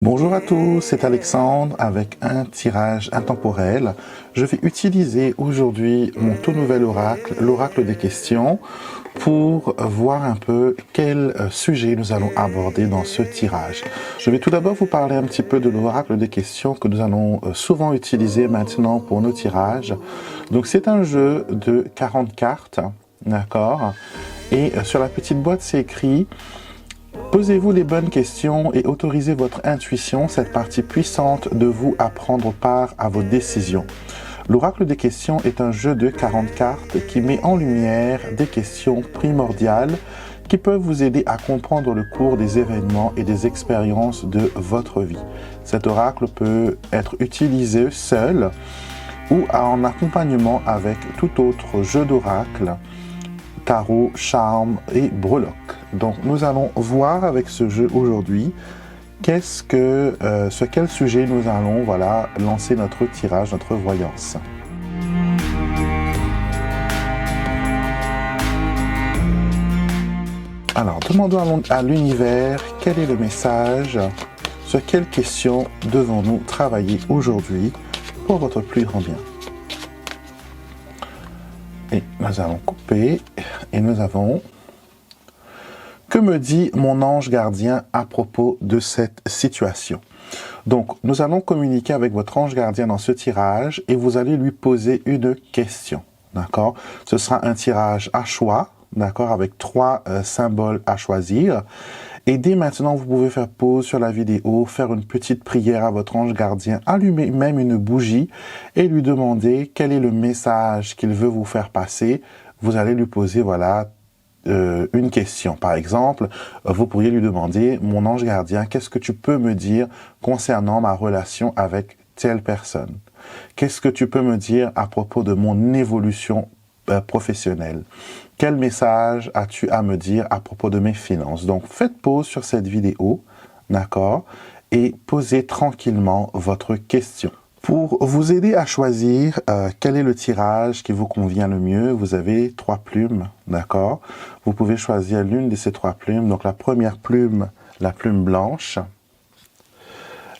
Bonjour à tous, c'est Alexandre avec un tirage intemporel. Je vais utiliser aujourd'hui mon tout nouvel oracle, l'oracle des questions, pour voir un peu quel sujet nous allons aborder dans ce tirage. Je vais tout d'abord vous parler un petit peu de l'oracle des questions que nous allons souvent utiliser maintenant pour nos tirages. Donc c'est un jeu de 40 cartes, d'accord? Et sur la petite boîte c'est écrit: posez-vous les bonnes questions et autorisez votre intuition, cette partie puissante de vous, à prendre part à vos décisions. L'oracle des questions est un jeu de 40 cartes qui met en lumière des questions primordiales qui peuvent vous aider à comprendre le cours des événements et des expériences de votre vie. Cet oracle peut être utilisé seul ou en accompagnement avec tout autre jeu d'oracle, tarot, charme et breloque. Donc nous allons voir avec ce jeu aujourd'hui sur quel sujet nous allons lancer notre tirage, notre voyance. Alors demandons à l'univers quel est le message, sur quelles questions devons-nous travailler aujourd'hui pour votre plus grand bien. Et nous allons couper et nous avons: que me dit mon ange gardien à propos de cette situation? Donc, nous allons communiquer avec votre ange gardien dans ce tirage et vous allez lui poser une question, d'accord? Ce sera un tirage à choix, d'accord, avec 3 symboles à choisir. Et dès maintenant, vous pouvez faire pause sur la vidéo, faire une petite prière à votre ange gardien, allumer même une bougie et lui demander quel est le message qu'il veut vous faire passer. Vous allez lui poser, une question. Par exemple, vous pourriez lui demander: mon ange gardien, qu'est-ce que tu peux me dire concernant ma relation avec telle personne? Qu'est-ce que tu peux me dire à propos de mon évolution professionnelle? Quel message as-tu à me dire à propos de mes finances? Donc, faites pause sur cette vidéo, d'accord, et posez tranquillement votre question. Pour vous aider à choisir quel est le tirage qui vous convient le mieux, vous avez 3 plumes, d'accord? Vous pouvez choisir l'une de ces 3 plumes. Donc la première plume, la plume blanche.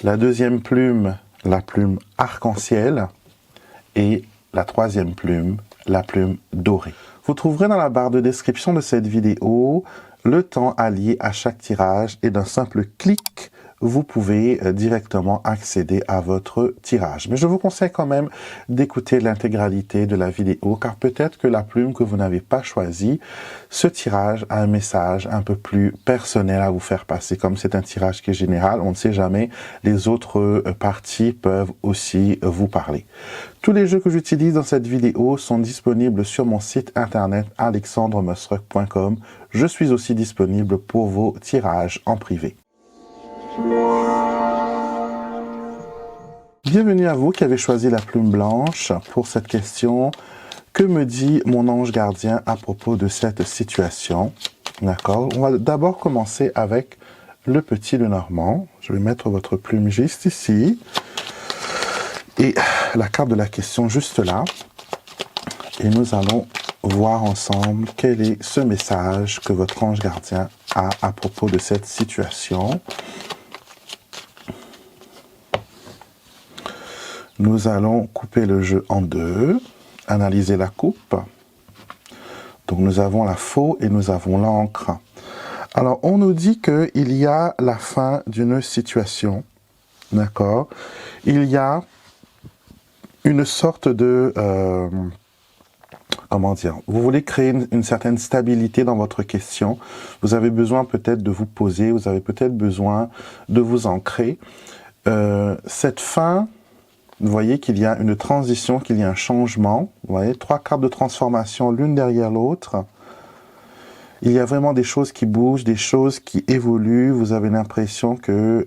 La deuxième plume, la plume arc-en-ciel. Et la troisième plume, la plume dorée. Vous trouverez dans la barre de description de cette vidéo le temps allié à chaque tirage et d'un simple clic, vous pouvez directement accéder à votre tirage. Mais je vous conseille quand même d'écouter l'intégralité de la vidéo, car peut-être que la plume que vous n'avez pas choisie, ce tirage a un message un peu plus personnel à vous faire passer. Comme c'est un tirage qui est général, on ne sait jamais, les autres parties peuvent aussi vous parler. Tous les jeux que j'utilise dans cette vidéo sont disponibles sur mon site internet alexandremusruck.com. Je suis aussi disponible pour vos tirages en privé. Bienvenue à vous qui avez choisi la plume blanche pour cette question. Que me dit mon ange gardien à propos de cette situation? D'accord. On va d'abord commencer avec le petit Lenormand. Je vais mettre votre plume juste ici. Et la carte de la question juste là. Et nous allons voir ensemble quel est ce message que votre ange gardien a à propos de cette situation. Nous allons couper le jeu en deux, analyser la coupe. Donc nous avons la faux et nous avons l'encre. Alors on nous dit qu'il y a la fin d'une situation, d'accord? Il y a une sorte de... comment dire? Vous voulez créer une certaine stabilité dans votre question. Vous avez besoin peut-être de vous poser, vous avez peut-être besoin de vous ancrer. Cette fin... Vous voyez qu'il y a une transition, qu'il y a un changement. Vous voyez, 3 cartes de transformation l'une derrière l'autre. Il y a vraiment des choses qui bougent, des choses qui évoluent. Vous avez l'impression que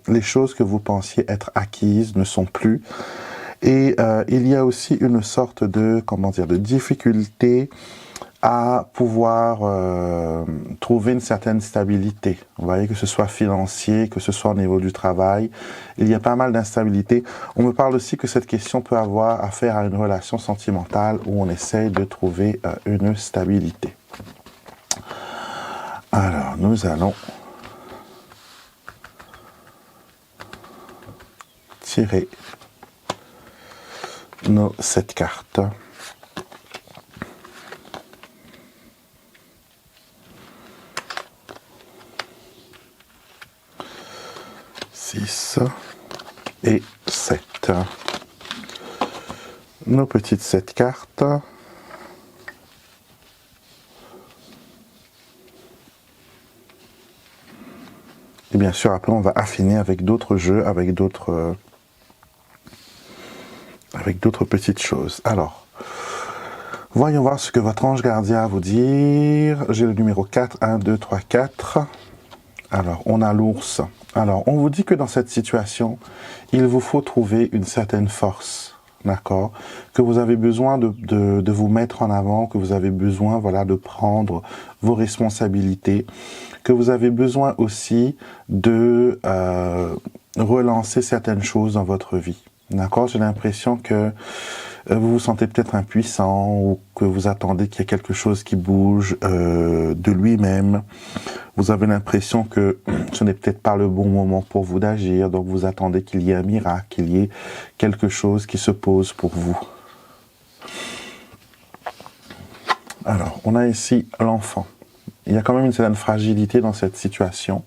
les choses que vous pensiez être acquises ne sont plus. Et il y a aussi une sorte de, de difficulté à pouvoir trouver une certaine stabilité. Vous voyez, que ce soit financier, que ce soit au niveau du travail, il y a pas mal d'instabilité. On me parle aussi que cette question peut avoir affaire à une relation sentimentale où on essaye de trouver une stabilité. Alors, nous allons tirer nos 7 cartes. Et 7. Nos petites 7 cartes. Et bien sûr, après, on va affiner avec d'autres jeux, avec d'autres petites choses. Alors, voyons voir ce que votre ange gardien a à vous dire. J'ai le numéro 4, 1, 2, 3, 4. Alors, on a l'ours. Alors, on vous dit que dans cette situation, il vous faut trouver une certaine force, d'accord? Que vous avez besoin de vous mettre en avant, que vous avez besoin, voilà, de prendre vos responsabilités, que vous avez besoin aussi de relancer certaines choses dans votre vie, d'accord? J'ai l'impression que vous vous sentez peut-être impuissant ou que vous attendez qu'il y ait quelque chose qui bouge de lui-même. Vous avez l'impression que ce n'est peut-être pas le bon moment pour vous d'agir, donc vous attendez qu'il y ait un miracle, qu'il y ait quelque chose qui se pose pour vous. Alors, on a ici l'enfant. Il y a quand même une certaine fragilité dans cette situation.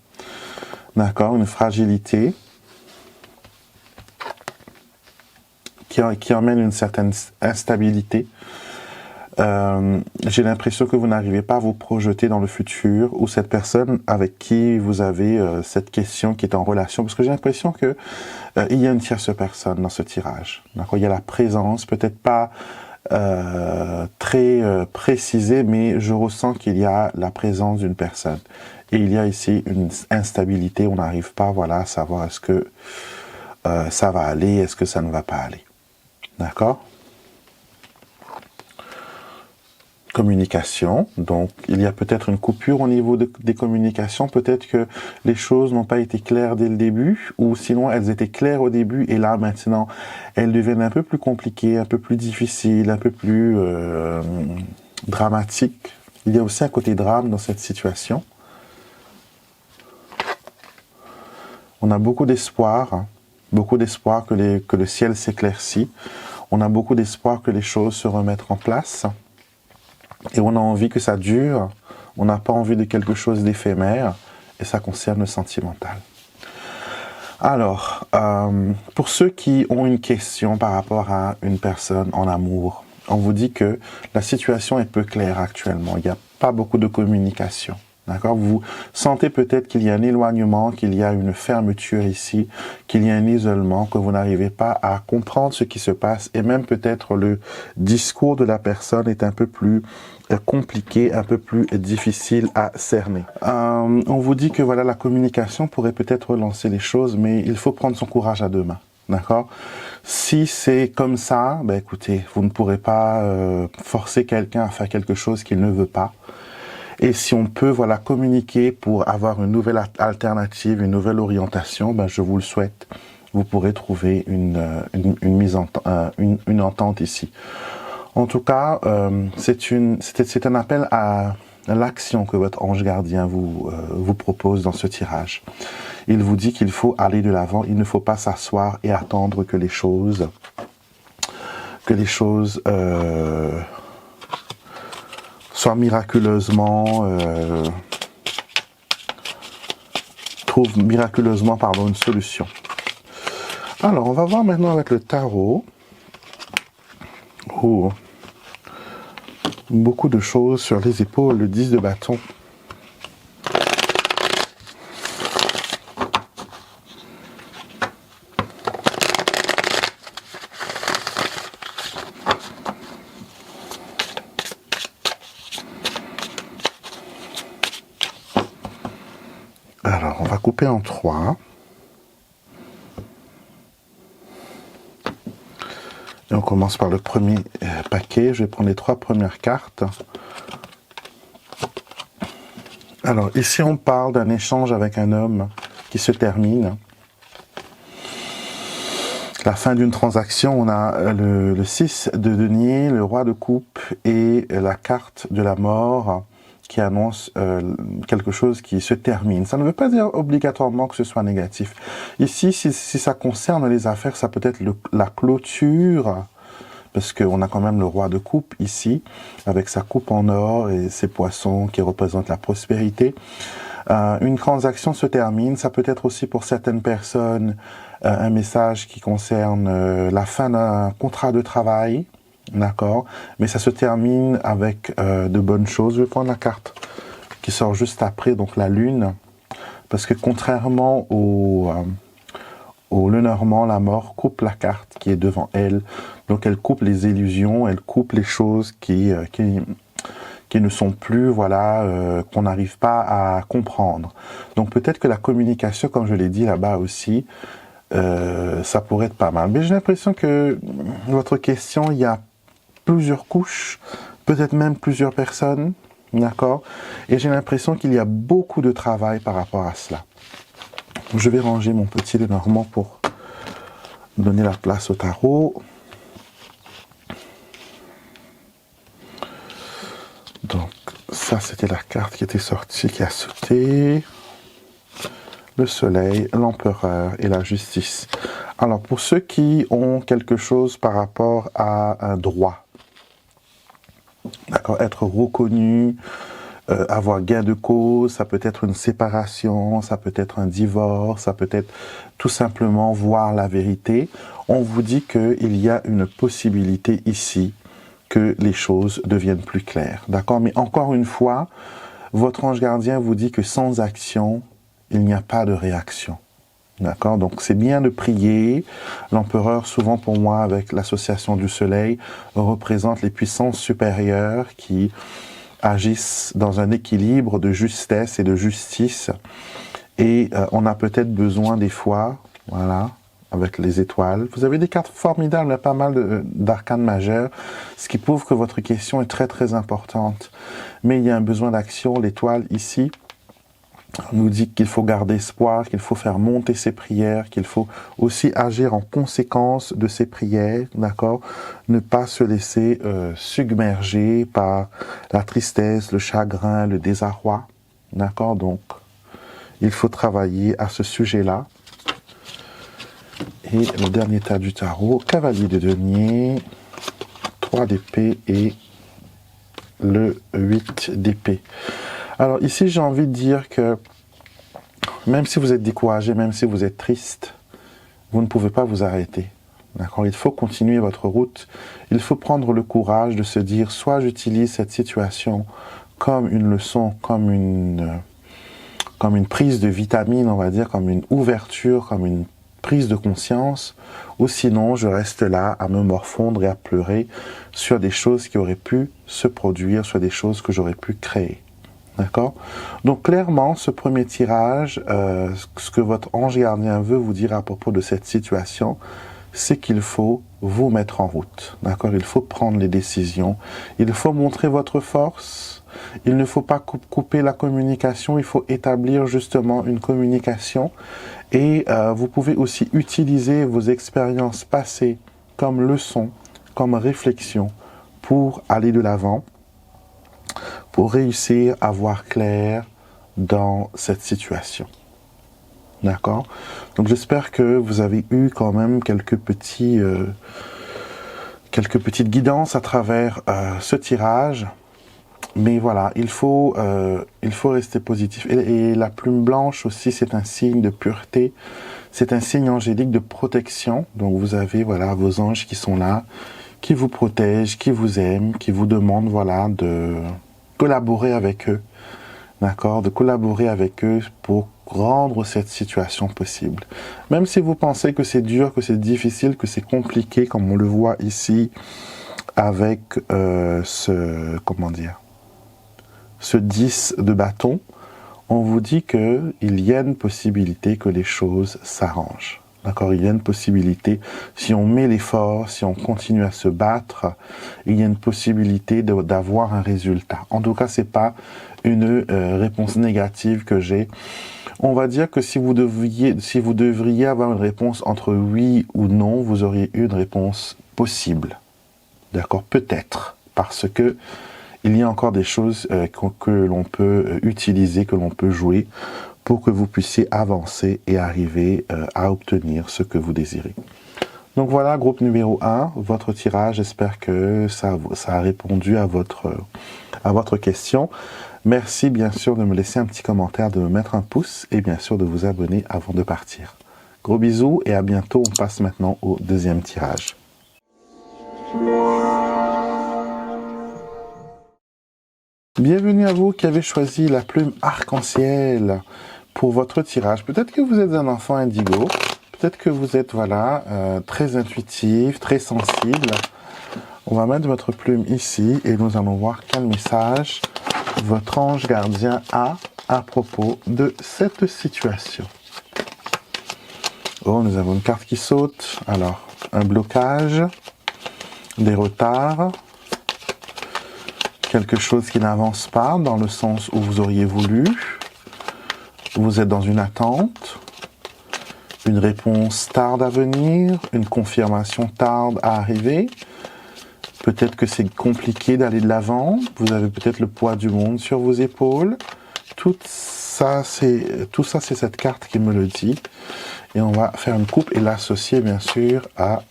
D'accord, une fragilité qui emmène une certaine instabilité. J'ai l'impression que vous n'arrivez pas à vous projeter dans le futur ou cette personne avec qui vous avez cette question qui est en relation, parce que j'ai l'impression que il y a une tierce personne dans ce tirage. D'accord, il y a la présence, peut-être pas très précisée, mais je ressens qu'il y a la présence d'une personne. Et il y a ici une instabilité, on n'arrive pas, voilà, à savoir est-ce que ça va aller, est-ce que ça ne va pas aller. D'accord? Communication, donc il y a peut-être une coupure au niveau des communications, peut-être que les choses n'ont pas été claires dès le début, ou sinon elles étaient claires au début et là maintenant elles deviennent un peu plus compliquées, un peu plus difficiles, un peu plus dramatiques. Il y a aussi un côté drame dans cette situation. On a beaucoup d'espoir que le ciel s'éclaircit, on a beaucoup d'espoir que les choses se remettent en place. Et on a envie que ça dure, on n'a pas envie de quelque chose d'éphémère, et ça concerne le sentimental. Alors, pour ceux qui ont une question par rapport à une personne en amour, on vous dit que la situation est peu claire actuellement, il n'y a pas beaucoup de communication. D'accord? Vous sentez peut-être qu'il y a un éloignement, qu'il y a une fermeture ici, qu'il y a un isolement, que vous n'arrivez pas à comprendre ce qui se passe et même peut-être le discours de la personne est un peu plus compliqué, un peu plus difficile à cerner. On vous dit que voilà, la communication pourrait peut-être relancer les choses, mais il faut prendre son courage à deux mains. D'accord? Si c'est comme ça, ben écoutez, vous ne pourrez pas forcer quelqu'un à faire quelque chose qu'il ne veut pas. Et si on peut, voilà, communiquer pour avoir une nouvelle alternative, une nouvelle orientation, ben je vous le souhaite. Vous pourrez trouver une entente ici. En tout cas, c'est un appel à l'action que votre ange gardien vous propose dans ce tirage. Il vous dit qu'il faut aller de l'avant, il ne faut pas s'asseoir et attendre que les choses soient miraculeusement trouvent miraculeusement une solution. Alors, on va voir maintenant avec le tarot. Oh. Beaucoup de choses sur les épaules, le 10 de bâton. Alors, on va couper en 3. Et on commence par le premier paquet. Je vais prendre les 3 premières cartes. Alors, ici, on parle d'un échange avec un homme qui se termine. La fin d'une transaction, on a le 6 de denier, le roi de coupe et la carte de la mort qui annonce quelque chose qui se termine. Ça ne veut pas dire obligatoirement que ce soit négatif. Ici, si ça concerne les affaires, ça peut être la clôture, parce qu'on a quand même le roi de coupe ici, avec sa coupe en or et ses poissons qui représentent la prospérité. Une transaction se termine, ça peut être aussi pour certaines personnes un message qui concerne la fin d'un contrat de travail, d'accord, mais ça se termine avec de bonnes choses. Je vais prendre la carte qui sort juste après, donc la lune, parce que contrairement au Lenormand, la mort coupe la carte qui est devant elle, donc elle coupe les illusions, elle coupe les choses qui ne sont plus, voilà, qu'on n'arrive pas à comprendre. Donc peut-être que la communication, comme je l'ai dit là-bas aussi, ça pourrait être pas mal. Mais j'ai l'impression que votre question, il y a plusieurs couches, peut-être même plusieurs personnes, d'accord? Et j'ai l'impression qu'il y a beaucoup de travail par rapport à cela. Je vais ranger mon petit Lenormand pour donner la place au tarot. Donc, ça, c'était la carte qui était sortie, qui a sauté. Le soleil, l'empereur et la justice. Alors, pour ceux qui ont quelque chose par rapport à un droit, d'accord, être reconnu, avoir gain de cause, ça peut être une séparation, ça peut être un divorce, ça peut être tout simplement voir la vérité. On vous dit qu'il y a une possibilité ici que les choses deviennent plus claires, d'accord? Mais encore une fois, votre ange gardien vous dit que sans action, il n'y a pas de réaction, d'accord? Donc c'est bien de prier. L'empereur, souvent pour moi, avec l'association du soleil, représente les puissances supérieures qui agissent dans un équilibre de justesse et de justice. Et on a peut-être besoin des fois, voilà, avec les étoiles. Vous avez des cartes formidables, il y a pas mal d'arcanes majeures, ce qui prouve que votre question est très très importante. Mais il y a un besoin d'action. L'étoile ici nous dit qu'il faut garder espoir, qu'il faut faire monter ses prières, qu'il faut aussi agir en conséquence de ses prières, d'accord? Ne pas se laisser submerger par la tristesse, le chagrin, le désarroi, d'accord? Donc, il faut travailler à ce sujet-là. Et le dernier tas du tarot, cavalier de denier, 3 d'épée et le 8 d'épée. Alors ici, j'ai envie de dire que même si vous êtes découragé, même si vous êtes triste, vous ne pouvez pas vous arrêter. D'accord? Il faut continuer votre route. Il faut prendre le courage de se dire, soit j'utilise cette situation comme une leçon, comme une prise de vitamine, on va dire, comme une ouverture, comme une prise de conscience, ou sinon je reste là à me morfondre et à pleurer sur des choses qui auraient pu se produire, sur des choses que j'aurais pu créer. D'accord? Donc clairement, ce premier tirage, ce que votre ange gardien veut vous dire à propos de cette situation, c'est qu'il faut vous mettre en route. D'accord? Il faut prendre les décisions. Il faut montrer votre force. Il ne faut pas couper la communication. Il faut établir justement une communication. Et vous pouvez aussi utiliser vos expériences passées comme leçon, comme réflexion pour aller de l'avant, pour réussir à voir clair dans cette situation. D'accord? Donc j'espère que vous avez eu quand même quelques petites guidances à travers ce tirage. Mais voilà, il faut rester positif. Et la plume blanche aussi, c'est un signe de pureté. C'est un signe angélique de protection. Donc vous avez voilà vos anges qui sont là, qui vous protègent, qui vous aiment, qui vous demandent voilà de collaborer avec eux, d'accord, de collaborer avec eux pour rendre cette situation possible. Même si vous pensez que c'est dur, que c'est difficile, que c'est compliqué, comme on le voit ici avec ce 10 de bâton, on vous dit qu'il y a une possibilité que les choses s'arrangent. D'accord, il y a une possibilité, si on met l'effort, si on continue à se battre, il y a une possibilité d'avoir un résultat. En tout cas, c'est pas une réponse négative que j'ai. On va dire que si vous devriez avoir une réponse entre oui ou non, vous auriez eu une réponse possible. D'accord, peut-être, parce que il y a encore des choses que l'on peut utiliser, que l'on peut jouer pour que vous puissiez avancer et arriver à obtenir ce que vous désirez. Donc voilà, groupe numéro 1, votre tirage. J'espère que ça a répondu à votre question. Merci bien sûr de me laisser un petit commentaire, de me mettre un pouce et bien sûr de vous abonner avant de partir. Gros bisous et à bientôt. On passe maintenant au deuxième tirage. Bienvenue à vous qui avez choisi la plume arc-en-ciel pour votre tirage. Peut-être que vous êtes un enfant indigo, peut-être que vous êtes très intuitif, très sensible. On va mettre votre plume ici et nous allons voir quel message votre ange gardien a à propos de cette situation. Oh, nous avons une carte qui saute. Alors, un blocage, des retards, quelque chose qui n'avance pas dans le sens où vous auriez voulu. Vous êtes dans une attente. Une réponse tarde à venir. Une confirmation tarde à arriver. Peut-être que c'est compliqué d'aller de l'avant. Vous avez peut-être le poids du monde sur vos épaules. Tout ça, c'est cette carte qui me le dit. Et on va faire une coupe et l'associer bien sûr à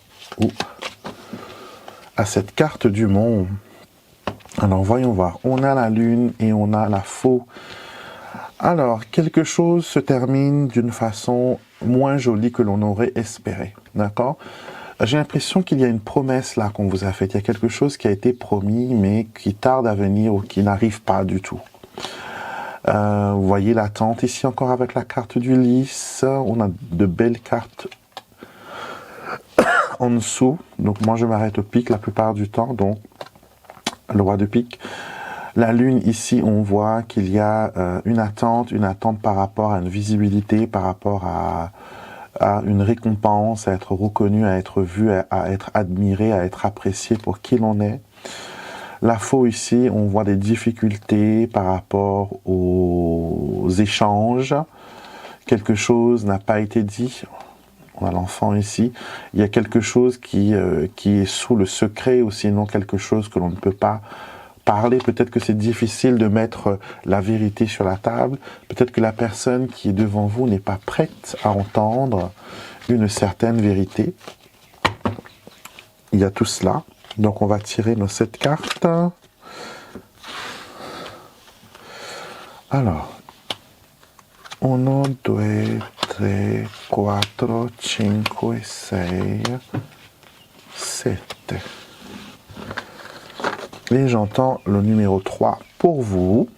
cette carte du monde. Alors voyons voir. On a la lune et on a la faux. Alors, quelque chose se termine d'une façon moins jolie que l'on aurait espéré. D'accord ? J'ai l'impression qu'il y a une promesse là qu'on vous a faite. Il y a quelque chose qui a été promis mais qui tarde à venir ou qui n'arrive pas du tout. Vous voyez l'attente ici encore avec la carte du lys. On a de belles cartes en dessous. Donc moi je m'arrête au pic la plupart du temps. Donc le roi de pique. La lune ici on voit qu'il y a une attente par rapport à une visibilité, par rapport à une récompense, à être reconnu, à être vu, à être admiré, à être apprécié pour qui l'on est. La faux ici, on voit des difficultés par rapport aux échanges. Quelque chose n'a pas été dit. On a l'enfant ici. Il y a quelque chose qui est sous le secret ou sinon quelque chose que l'on ne peut pas parler. Peut-être que c'est difficile de mettre la vérité sur la table. Peut-être que la personne qui est devant vous n'est pas prête à entendre une certaine vérité. Il y a tout cela. Donc on va tirer nos 7 cartes. Alors, 1, 2, 3, 4, 5, 6, 7. Et j'entends le numéro 3 pour vous.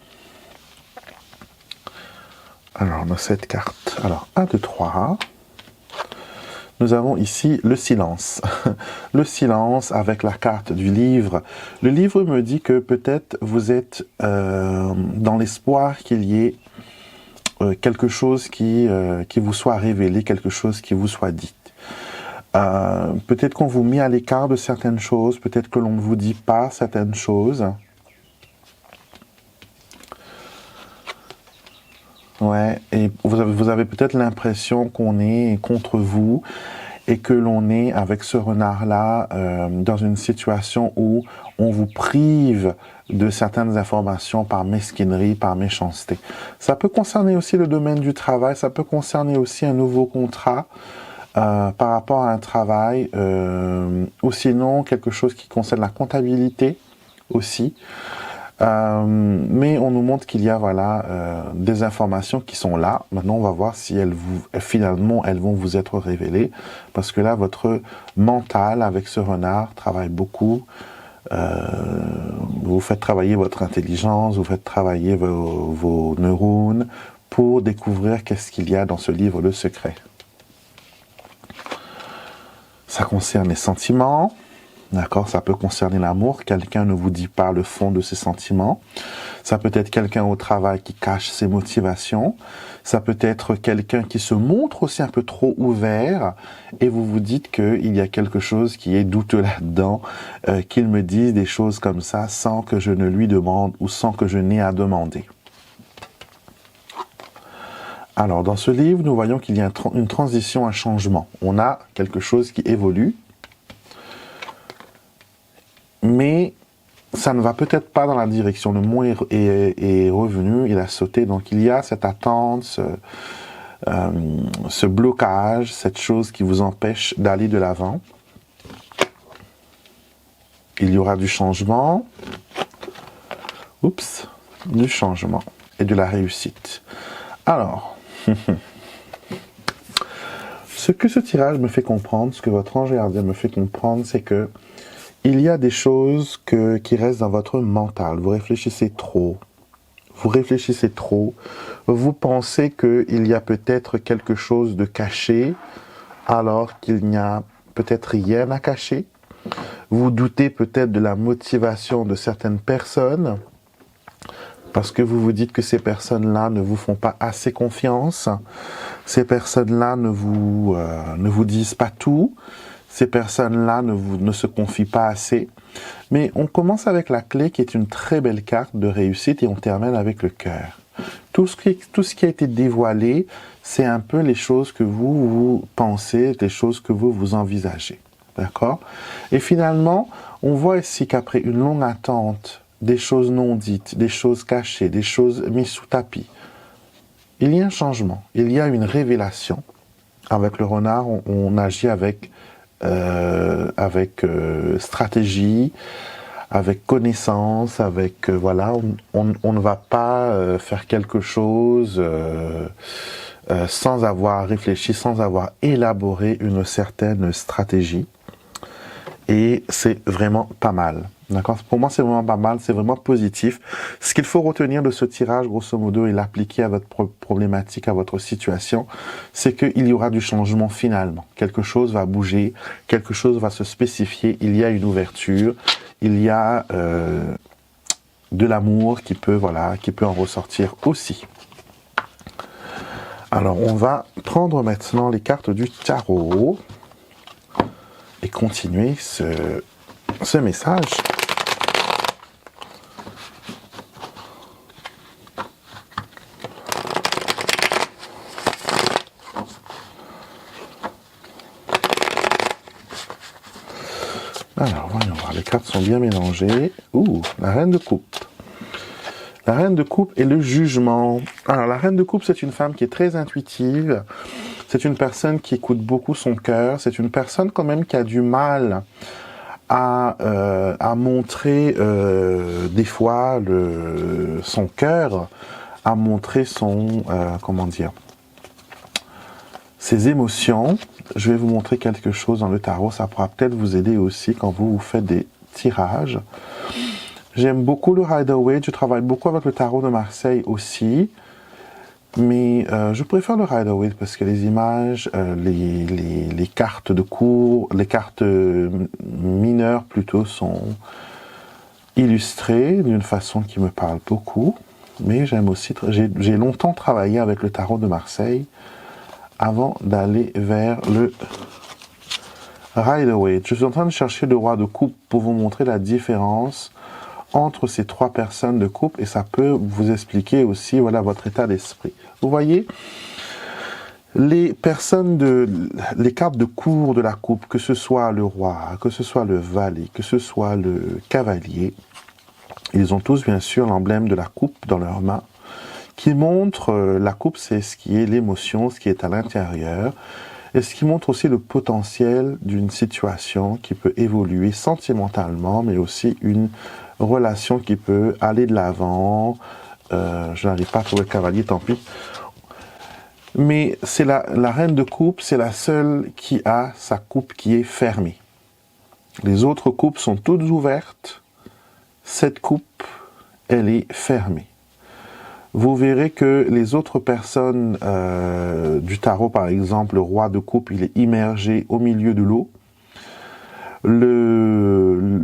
Alors, nos 7 cartes. Alors, 1, 2, 3. Nous avons ici le silence. Le silence avec la carte du livre. Le livre me dit que peut-être vous êtes dans l'espoir qu'il y ait quelque chose qui vous soit révélé, quelque chose qui vous soit dit. Peut-être qu'on vous met à l'écart de certaines choses, peut-être que l'on ne vous dit pas certaines choses. Ouais, et vous avez peut-être l'impression qu'on est contre vous et que l'on est avec ce renard-là dans une situation où on vous prive de certaines informations par mesquinerie, par méchanceté. Ça peut concerner aussi le domaine du travail, ça peut concerner aussi un nouveau contrat par rapport à un travail ou sinon quelque chose qui concerne la comptabilité aussi. Mais on nous montre qu'il y a des informations qui sont là. Maintenant, on va voir si finalement elles vont vous être révélées, parce que là, votre mental avec ce renard travaille beaucoup. Vous faites travailler votre intelligence, vous faites travailler vos neurones pour découvrir qu'est-ce qu'il y a dans ce livre, le secret. Ça concerne les sentiments. D'accord, ça peut concerner l'amour. Quelqu'un ne vous dit pas le fond de ses sentiments. Ça peut être quelqu'un au travail qui cache ses motivations. Ça peut être quelqu'un qui se montre aussi un peu trop ouvert et vous vous dites qu'il y a quelque chose qui est douteux là-dedans, qu'il me dise des choses comme ça sans que je ne lui demande ou sans que je n'ai à demander. Alors, dans ce livre, nous voyons qu'il y a une transition, un changement. On a quelque chose qui évolue. Mais ça ne va peut-être pas dans la direction. Le mot est revenu, il a sauté. Donc il y a cette attente, ce blocage, cette chose qui vous empêche d'aller de l'avant. Il y aura du changement. Oups, du changement et de la réussite. Alors, ce que ce tirage me fait comprendre, ce que votre ange gardien me fait comprendre, c'est que il y a des choses qui restent dans votre mental. Vous réfléchissez trop. Vous réfléchissez trop. Vous pensez qu'il y a peut-être quelque chose de caché, alors qu'il n'y a peut-être rien à cacher. Vous doutez peut-être de la motivation de certaines personnes, parce que vous vous dites que ces personnes-là ne vous font pas assez confiance. Ces personnes-là ne vous disent pas tout. Ces personnes-là ne se confient pas assez. Mais on commence avec la clé qui est une très belle carte de réussite et on termine avec le cœur. Tout ce qui a été dévoilé, c'est un peu les choses que vous pensez, les choses que vous envisagez. D'accord? Et finalement, on voit ici qu'après une longue attente, des choses non dites, des choses cachées, des choses mises sous tapis, il y a un changement, il y a une révélation. Avec le renard, on agit avec stratégie, avec connaissance, avec voilà, on ne va pas faire quelque chose sans avoir réfléchi, sans avoir élaboré une certaine stratégie. Et c'est vraiment pas mal. D'accord? Pour moi, c'est vraiment pas mal, c'est vraiment positif. Ce qu'il faut retenir de ce tirage, grosso modo, et l'appliquer à votre problématique, à votre situation, c'est qu'il y aura du changement finalement. Quelque chose va bouger, quelque chose va se spécifier, il y a une ouverture, il y a de l'amour qui peut en ressortir aussi. Alors, on va prendre maintenant les cartes du tarot et continuer ce message. Alors, voyons voir, les cartes sont bien mélangées. Ouh, la reine de coupe. La reine de coupe et le jugement. Alors, la reine de coupe, c'est une femme qui est très intuitive. C'est une personne qui écoute beaucoup son cœur. C'est une personne quand même qui a du mal à montrer des fois son cœur, à montrer ses émotions. Je vais vous montrer quelque chose dans le tarot. Ça pourra peut-être vous aider aussi quand vous faites des tirages. J'aime beaucoup le Rider-Waite. Je travaille beaucoup avec le tarot de Marseille aussi. Mais je préfère le Rider-Waite parce que les images, les cartes de cours, les cartes mineures plutôt sont illustrées d'une façon qui me parle beaucoup. Mais j'aime aussi, j'ai longtemps travaillé avec le tarot de Marseille avant d'aller vers le Rider-Waite. Je suis en train de chercher le roi de coupe pour vous montrer la différence entre ces trois personnes de coupe et ça peut vous expliquer aussi voilà votre état d'esprit. Vous voyez, les cartes de cour de la coupe, que ce soit le roi, que ce soit le valet, que ce soit le cavalier, ils ont tous bien sûr l'emblème de la coupe dans leurs mains qui montre, la coupe c'est ce qui est l'émotion, ce qui est à l'intérieur et ce qui montre aussi le potentiel d'une situation qui peut évoluer sentimentalement mais aussi une relation qui peut aller de l'avant. Je n'arrive pas à trouver le cavalier, tant pis. Mais c'est la reine de coupe, c'est la seule qui a sa coupe qui est fermée. Les autres coupes sont toutes ouvertes. Cette coupe, elle est fermée. Vous verrez que les autres personnes du tarot, par exemple, le roi de coupe, il est immergé au milieu de l'eau. Le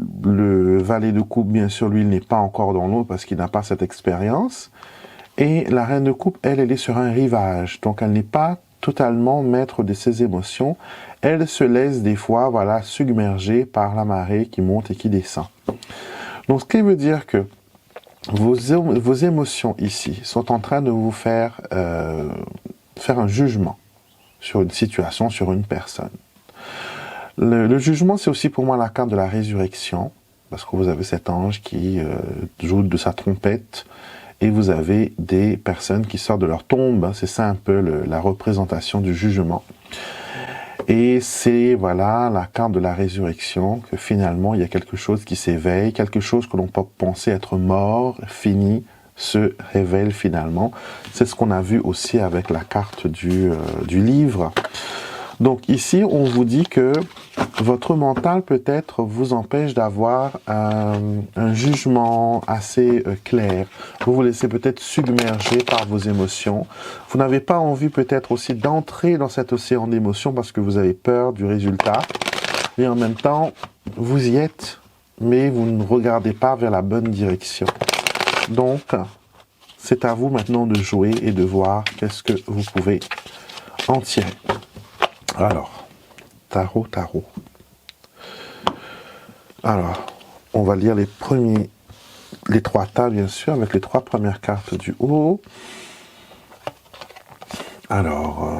valet de coupe, bien sûr, lui, il n'est pas encore dans l'eau parce qu'il n'a pas cette expérience. Et la reine de coupe, elle est sur un rivage. Donc, elle n'est pas totalement maître de ses émotions. Elle se laisse des fois, voilà, submerger par la marée qui monte et qui descend. Donc, ce qui veut dire que vos émotions ici sont en train de vous faire un jugement sur une situation, sur une personne. Le jugement, c'est aussi pour moi la carte de la résurrection. parce que vous avez cet ange qui joue de sa trompette, et vous avez des personnes qui sortent de leur tombe, hein, c'est ça un peu la représentation du jugement. Et c'est, voilà, la carte de la résurrection, que finalement, il y a quelque chose qui s'éveille, quelque chose que l'on peut penser être mort, fini, se révèle finalement. C'est ce qu'on a vu aussi avec la carte du livre. Donc ici, on vous dit que votre mental peut-être vous empêche d'avoir un jugement assez clair. Vous vous laissez peut-être submerger par vos émotions. Vous n'avez pas envie peut-être aussi d'entrer dans cet océan d'émotions parce que vous avez peur du résultat. Et en même temps, vous y êtes, mais vous ne regardez pas vers la bonne direction. Donc, c'est à vous maintenant de jouer et de voir qu'est-ce que vous pouvez en tirer. Alors, tarot. Alors, on va lire les 3 tas, bien sûr, avec les 3 premières cartes du haut. Alors,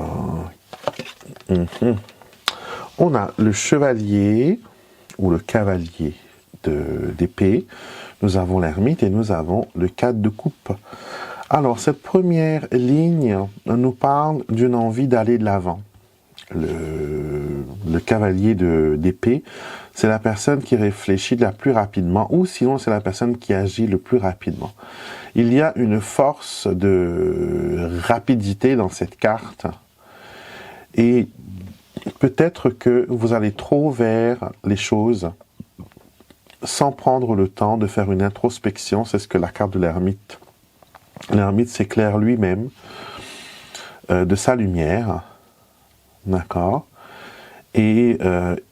on a le chevalier ou le cavalier d'épée. Nous avons l'ermite et nous avons le 4 de coupe. Alors, cette première ligne nous parle d'une envie d'aller de l'avant. Le cavalier d'épée, c'est la personne qui réfléchit la plus rapidement, ou sinon c'est la personne qui agit le plus rapidement. Il y a une force de rapidité dans cette carte, et peut-être que vous allez trop vers les choses sans prendre le temps de faire une introspection. C'est ce que la carte de l'ermite. L'ermite s'éclaire lui-même de sa lumière. D'accord. Et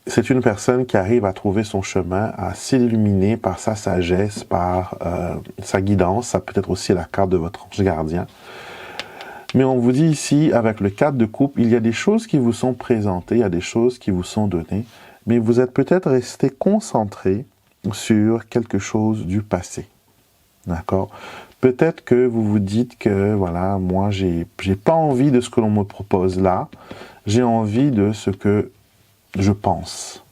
c'est une personne qui arrive à trouver son chemin, à s'illuminer par sa sagesse, par sa guidance. Ça peut être aussi la carte de votre ange gardien. Mais on vous dit ici, avec le 4 de coupe, il y a des choses qui vous sont présentées, il y a des choses qui vous sont données, mais vous êtes peut-être resté concentré sur quelque chose du passé. D'accord. Peut-être que vous vous dites que, voilà, moi, j'ai pas envie de ce que l'on me propose là, j'ai envie de ce que je pense.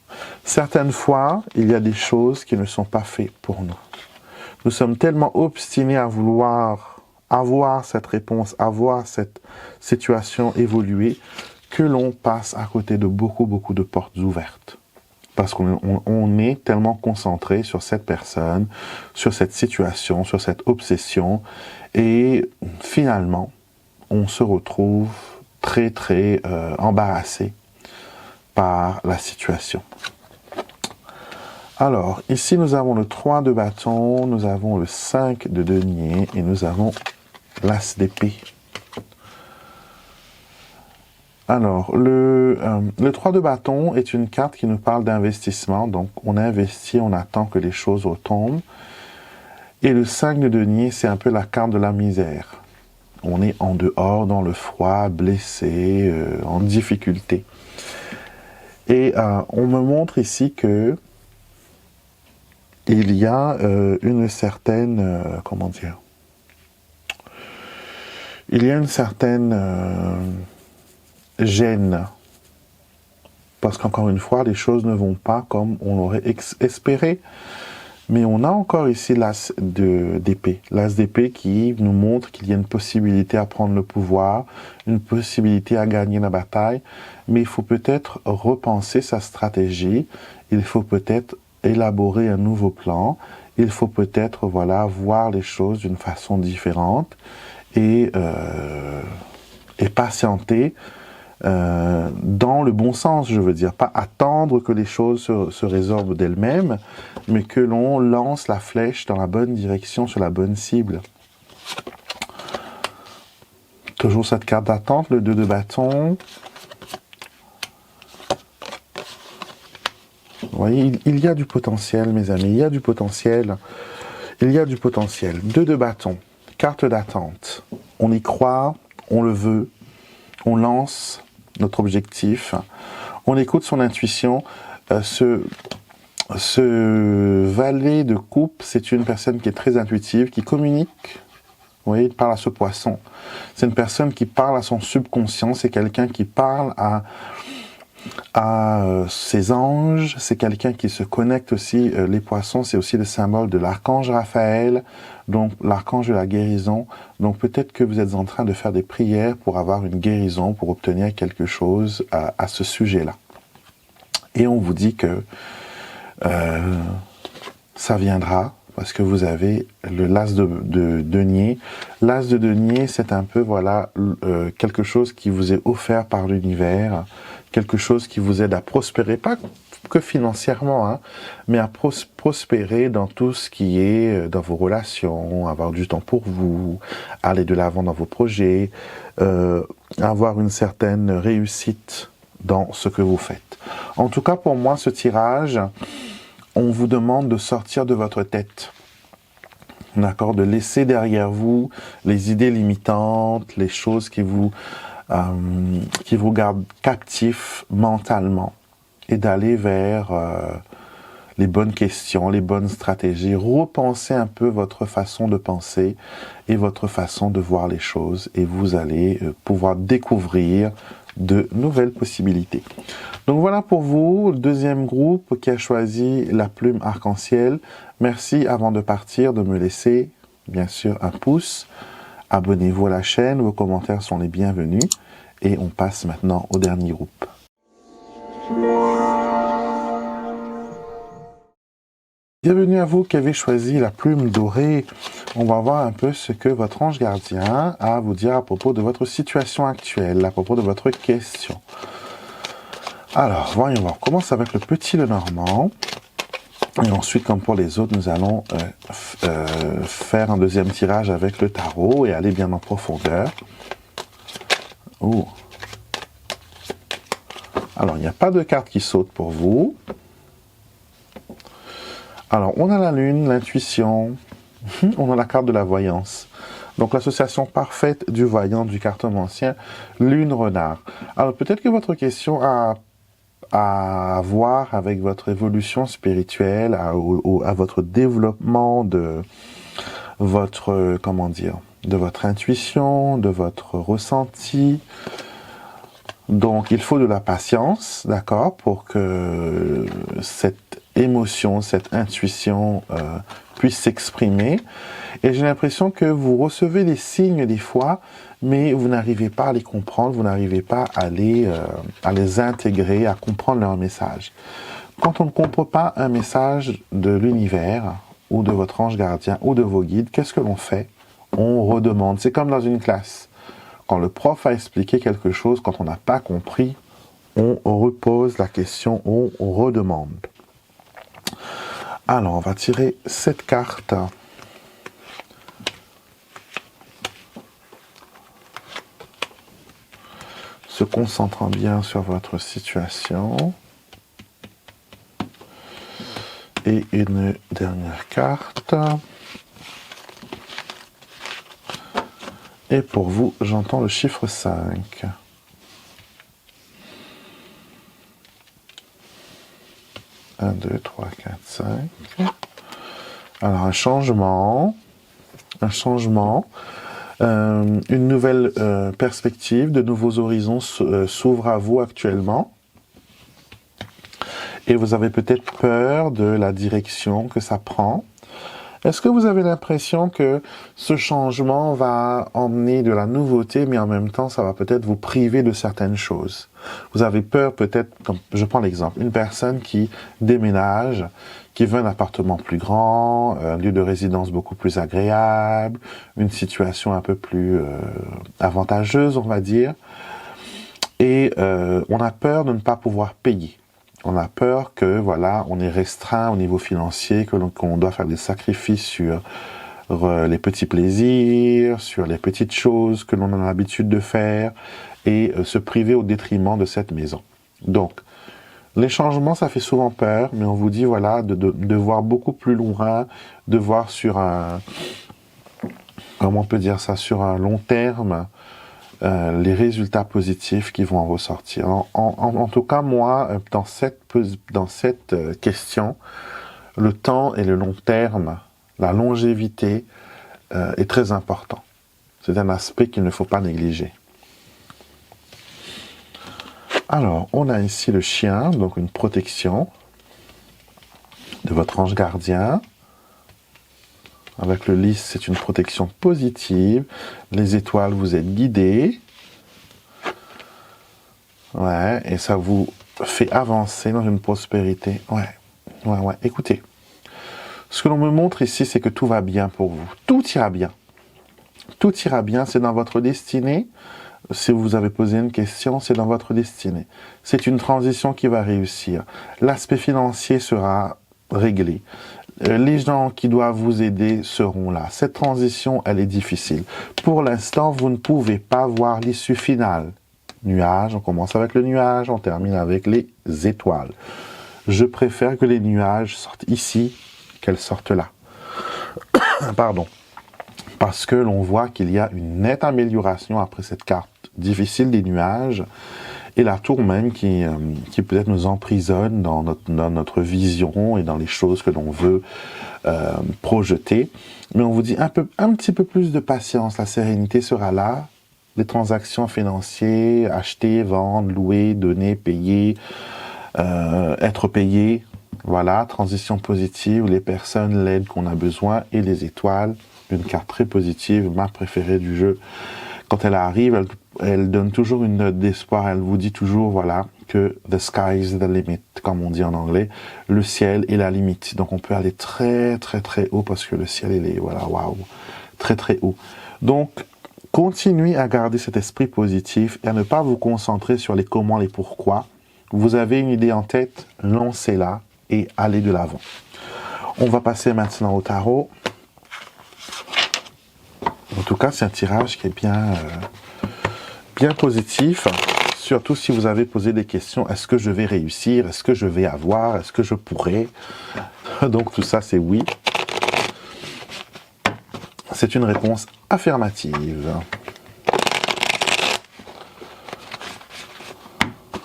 Certaines fois, il y a des choses qui ne sont pas faites pour nous. Nous sommes tellement obstinés à vouloir avoir cette réponse, avoir cette situation évoluer, que l'on passe à côté de beaucoup de portes ouvertes. Parce qu'on est tellement concentré sur cette personne, sur cette situation, sur cette obsession, et finalement, on se retrouve très embarrassé par la situation. Alors, ici nous avons le 3 de bâton, nous avons le 5 de denier, et nous avons l'as d'épée. Alors, le 3 de bâton est une carte qui nous parle d'investissement. Donc, on investit, on attend que les choses retombent. Et le 5 de denier, c'est un peu la carte de la misère. On est en dehors, dans le froid, blessé, en difficulté. Et on me montre ici que il y a une certaine... comment dire? Il y a une certaine... gêne, parce qu'encore une fois, les choses ne vont pas comme on l'aurait espéré. Mais on a encore ici l'as d'épée. L'as d'épée qui nous montre qu'il y a une possibilité à prendre le pouvoir, une possibilité à gagner la bataille, mais il faut peut-être repenser sa stratégie, il faut peut-être élaborer un nouveau plan, il faut peut-être, voilà, voir les choses d'une façon différente et patienter dans le bon sens, je veux dire, pas attendre que les choses se résorbent d'elles-mêmes, mais que l'on lance la flèche dans la bonne direction, sur la bonne cible. Toujours cette carte d'attente, le 2 de bâton. Vous voyez, il y a du potentiel, mes amis, il y a du potentiel. Il y a du potentiel. 2 de bâton, carte d'attente. On y croit, on le veut, on lance notre objectif, on écoute son intuition. Ce valet de coupe, c'est une personne qui est très intuitive, qui communique. Vous voyez, il parle à ce poisson. C'est une personne qui parle à son subconscient, c'est quelqu'un qui parle à ses anges. C'est quelqu'un qui se connecte aussi, les poissons, c'est aussi le symbole de l'archange Raphaël, donc l'archange de la guérison. Donc peut-être que vous êtes en train de faire des prières pour avoir une guérison, pour obtenir quelque chose à ce sujet-là. Et on vous dit que ça viendra, parce que vous avez le l'as de denier. L'as de denier, c'est un peu, voilà, quelque chose qui vous est offert par l'univers, quelque chose qui vous aide à prospérer, pas que financièrement, hein, mais à prospérer dans tout ce qui est dans vos relations, avoir du temps pour vous, aller de l'avant dans vos projets, avoir une certaine réussite dans ce que vous faites. En tout cas, pour moi, ce tirage, on vous demande de sortir de votre tête, d'accord, de laisser derrière vous les idées limitantes, les choses qui vous gardent captifs mentalement, et d'aller vers les bonnes questions, les bonnes stratégies. Repensez un peu votre façon de penser et votre façon de voir les choses, et vous allez pouvoir découvrir de nouvelles possibilités. Donc voilà pour vous, le deuxième groupe qui a choisi la plume arc-en-ciel. Merci avant de partir de me laisser, bien sûr, un pouce. Abonnez-vous à la chaîne, vos commentaires sont les bienvenus. Et on passe maintenant au dernier groupe. Bienvenue à vous qui avez choisi la plume dorée. On va voir un peu ce que votre ange gardien a à vous dire à propos de votre situation actuelle, à propos de votre question. Alors, voyons voir. On commence avec le petit Lenormand. Et ensuite, comme pour les autres, nous allons faire un deuxième tirage avec le tarot et aller bien en profondeur. Oh. Alors, il n'y a pas de carte qui saute pour vous. Alors, on a la lune, l'intuition, on a la carte de la voyance. Donc, l'association parfaite du voyant, du cartomancien, lune, renard. Alors, peut-être que votre question a à voir avec votre évolution spirituelle, à votre développement de votre, comment dire, de votre intuition, de votre ressenti. Donc, il faut de la patience, d'accord, pour que cette émotion, cette intuition puisse s'exprimer. Et j'ai l'impression que vous recevez des signes des fois, mais vous n'arrivez pas à les comprendre, vous n'arrivez pas à les intégrer, à comprendre leur message. Quand on ne comprend pas un message de l'univers, ou de votre ange gardien, ou de vos guides, qu'est-ce que l'on fait? On redemande. C'est comme dans une classe. Quand le prof a expliqué quelque chose, quand on n'a pas compris, on repose la question, on redemande. Alors, on va tirer cette carte. Se concentrant bien sur votre situation. Et une dernière carte. Et pour vous, j'entends le chiffre 5. Un, 2, 3, 4, 5. Alors, un changement, une nouvelle perspective, de nouveaux horizons s'ouvrent à vous actuellement. Et vous avez peut-être peur de la direction que ça prend. Est-ce que vous avez l'impression que ce changement va emmener de la nouveauté, mais en même temps, ça va peut-être vous priver de certaines choses? Vous avez peur peut-être, je prends l'exemple, une personne qui déménage, qui veut un appartement plus grand, un lieu de résidence beaucoup plus agréable, une situation un peu plus avantageuse, on va dire, et on a peur de ne pas pouvoir payer. On a peur que, voilà, on est restreint au niveau financier, qu'on doit faire des sacrifices sur les petits plaisirs, sur les petites choses que l'on a l'habitude de faire, et se priver au détriment de cette maison. Donc, les changements, ça fait souvent peur, mais on vous dit, voilà, de voir beaucoup plus loin, de voir sur un, comment on peut dire ça, sur un long terme, les résultats positifs qui vont en ressortir. En tout cas, moi, dans cette question, le temps et le long terme, la longévité est très important. C'est un aspect qu'il ne faut pas négliger. Alors, on a ici le chien, donc une protection de votre ange gardien. Avec le lys, c'est une protection positive. Les étoiles, vous êtes guidés. Ouais, et ça vous fait avancer dans une prospérité. Ouais. Écoutez, ce que l'on me montre ici, c'est que tout va bien pour vous. Tout ira bien. Tout ira bien, c'est dans votre destinée. Si vous avez posé une question, c'est dans votre destinée. C'est une transition qui va réussir. L'aspect financier sera réglé. Les gens qui doivent vous aider seront là. Cette transition, elle est difficile. Pour l'instant, vous ne pouvez pas voir l'issue finale. Nuages, on commence avec le nuage, on termine avec les étoiles. Je préfère que les nuages sortent ici qu'elles sortent là. Pardon. Parce que l'on voit qu'il y a une nette amélioration après cette carte difficile des nuages et la tour même qui peut-être nous emprisonne dans notre vision et dans les choses que l'on veut projeter. Mais on vous dit un petit peu plus de patience, la sérénité sera là. Les transactions financières, acheter, vendre, louer, donner, payer, être payé, voilà, transition positive, les personnes, l'aide qu'on a besoin et les étoiles, une carte très positive, ma préférée du jeu. Quand elle arrive, elle donne toujours une note d'espoir, elle vous dit toujours, voilà, que the sky is the limit, comme on dit en anglais, le ciel est la limite. Donc on peut aller très très très haut parce que le ciel il est, voilà, waouh, très très haut. Donc, continuez à garder cet esprit positif et à ne pas vous concentrer sur les comment, les pourquoi. Vous avez une idée en tête, lancez-la et allez de l'avant. On va passer maintenant au tarot. En tout cas, c'est un tirage qui est bien positif. Surtout si vous avez posé des questions. Est-ce que je vais réussir? Est-ce que je vais avoir? Est-ce que je pourrais? Donc tout ça, c'est oui. C'est une réponse affirmative.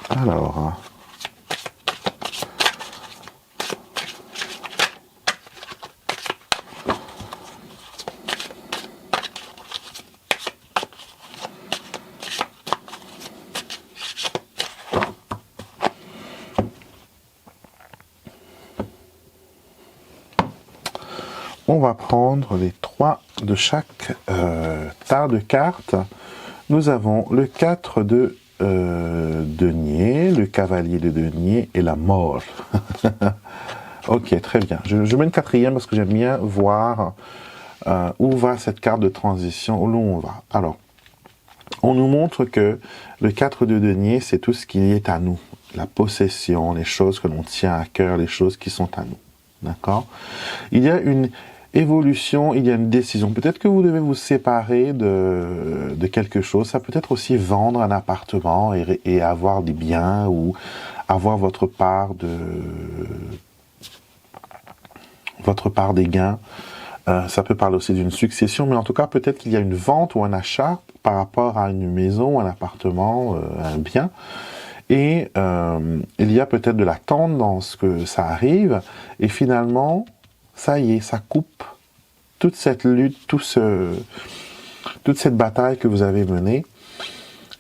Alors, on va prendre les 3 de chaque tas de cartes. Nous avons le 4 de denier, le cavalier de denier et la mort. Ok, très bien. Je mets une 4e parce que j'aime bien voir où va cette carte de transition, où on va. Alors, on nous montre que le 4 de denier, c'est tout ce qui est à nous. La possession, les choses que l'on tient à cœur, les choses qui sont à nous. D'accord? Il y a une évolution, il y a une décision. Peut-être que vous devez vous séparer de quelque chose. Ça peut être aussi vendre un appartement et avoir des biens ou avoir votre part des gains. Ça peut parler aussi d'une succession, mais en tout cas, peut-être qu'il y a une vente ou un achat par rapport à une maison, un appartement, un bien. Et il y a peut-être de la tendance que ça arrive. Et finalement, ça y est, ça coupe toute cette lutte, toute cette bataille que vous avez menée,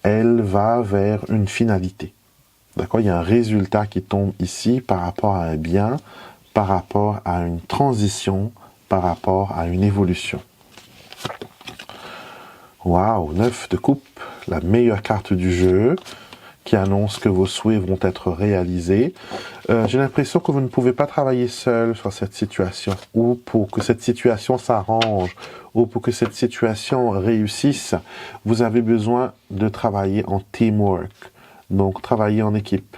elle va vers une finalité. D'accord? Il y a un résultat qui tombe ici par rapport à un bien, par rapport à une transition, par rapport à une évolution. Waouh, 9 de coupe, la meilleure carte du jeu, qui annonce que vos souhaits vont être réalisés. J'ai l'impression que vous ne pouvez pas travailler seul sur cette situation, ou pour que cette situation s'arrange, ou pour que cette situation réussisse, vous avez besoin de travailler en teamwork, donc travailler en équipe.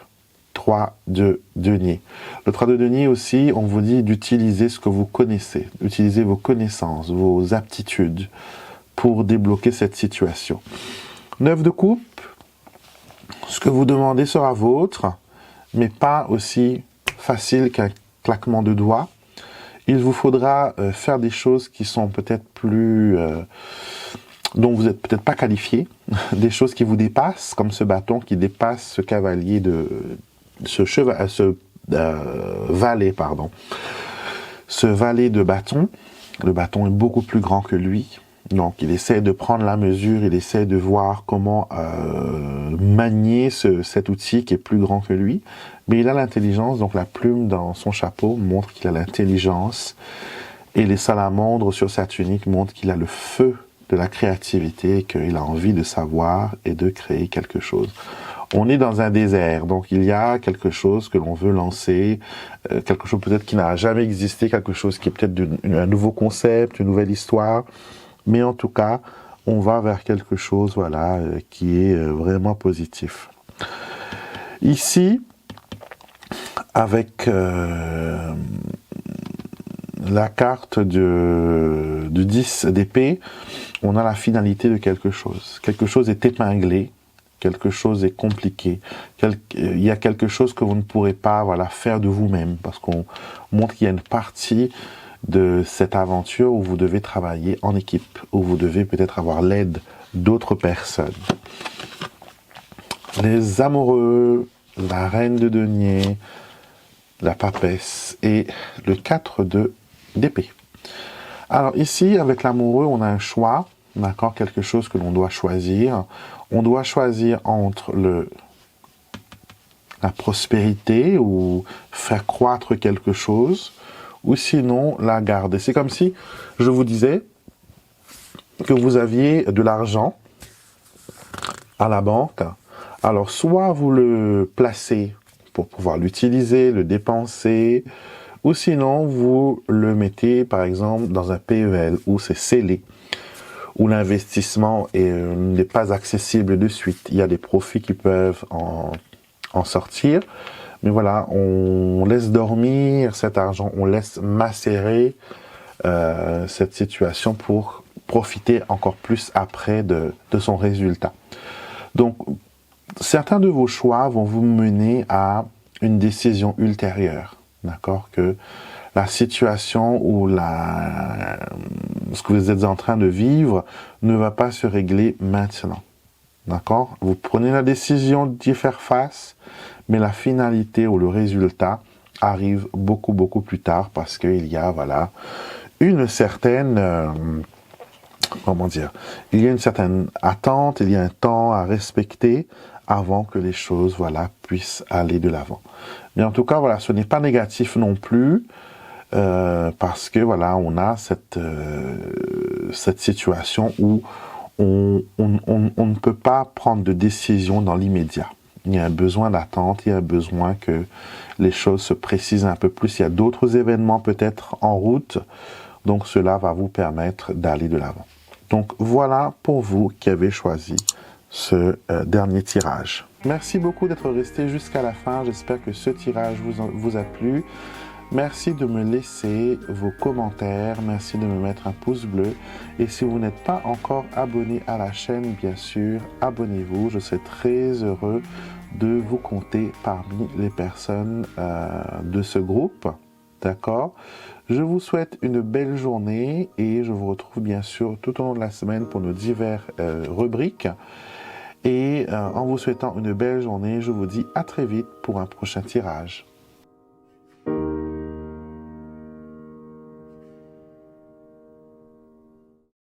3 de denier. Le 3 de denier aussi, on vous dit d'utiliser ce que vous connaissez, d'utiliser vos connaissances, vos aptitudes pour débloquer cette situation. 9 de coupe, ce que vous demandez sera vôtre, mais pas aussi facile qu'un claquement de doigts. Il vous faudra faire des choses qui sont peut-être plus... dont vous n'êtes peut-être pas qualifié, des choses qui vous dépassent, comme ce bâton qui dépasse ce cavalier ce valet, pardon. Ce valet de bâton, le bâton est beaucoup plus grand que lui. Donc, il essaie de prendre la mesure, il essaie de voir comment manier cet outil qui est plus grand que lui. Mais il a l'intelligence, donc la plume dans son chapeau montre qu'il a l'intelligence. Et les salamandres sur sa tunique montrent qu'il a le feu de la créativité, qu'il a envie de savoir et de créer quelque chose. On est dans un désert, donc il y a quelque chose que l'on veut lancer, quelque chose peut-être qui n'a jamais existé, quelque chose qui est peut-être un nouveau concept, une nouvelle histoire. Mais en tout cas, on va vers quelque chose, voilà, qui est vraiment positif. Ici, avec la carte du 10 d'épée, on a la finalité de quelque chose. Quelque chose est épinglé, quelque chose est compliqué. Il y a quelque chose que vous ne pourrez pas, voilà, faire de vous-même, parce qu'on montre qu'il y a une partie de cette aventure où vous devez travailler en équipe, où vous devez peut-être avoir l'aide d'autres personnes. Les amoureux, la reine de denier, la papesse et le 4 d'épée. Alors ici, avec l'amoureux, on a un choix, d'accord, quelque chose que l'on doit choisir. On doit choisir entre la prospérité ou faire croître quelque chose, ou sinon la garder. C'est comme si je vous disais que vous aviez de l'argent à la banque. Alors soit vous le placez pour pouvoir l'utiliser, le dépenser, ou sinon vous le mettez par exemple dans un PEL où c'est scellé, où l'investissement n'est pas accessible de suite. Il y a des profits qui peuvent en sortir. Mais voilà, on laisse dormir cet argent, on laisse macérer cette situation pour profiter encore plus après de son résultat. Donc, certains de vos choix vont vous mener à une décision ultérieure, d'accord? Que la situation ou ce que vous êtes en train de vivre ne va pas se régler maintenant, d'accord? Vous prenez la décision d'y faire face, mais la finalité ou le résultat arrive beaucoup, beaucoup plus tard parce qu'il y a, voilà, une certaine, comment dire, il y a une certaine attente, il y a un temps à respecter avant que les choses, voilà, puissent aller de l'avant. Mais en tout cas, voilà, ce n'est pas négatif non plus parce que, voilà, on a cette situation où on ne peut pas prendre de décision dans l'immédiat. Il y a un besoin d'attente, il y a un besoin que les choses se précisent un peu plus. Il y a d'autres événements peut-être en route, donc cela va vous permettre d'aller de l'avant. Donc voilà pour vous qui avez choisi ce dernier tirage. Merci beaucoup d'être resté jusqu'à la fin. J'espère que ce tirage vous a plu. Merci de me laisser vos commentaires, merci de me mettre un pouce bleu. Et si vous n'êtes pas encore abonné à la chaîne, bien sûr, abonnez-vous. Je serai très heureux de vous compter parmi les personnes de ce groupe. D'accord? Je vous souhaite une belle journée et je vous retrouve bien sûr tout au long de la semaine pour nos diverses rubriques. Et en vous souhaitant une belle journée, je vous dis à très vite pour un prochain tirage.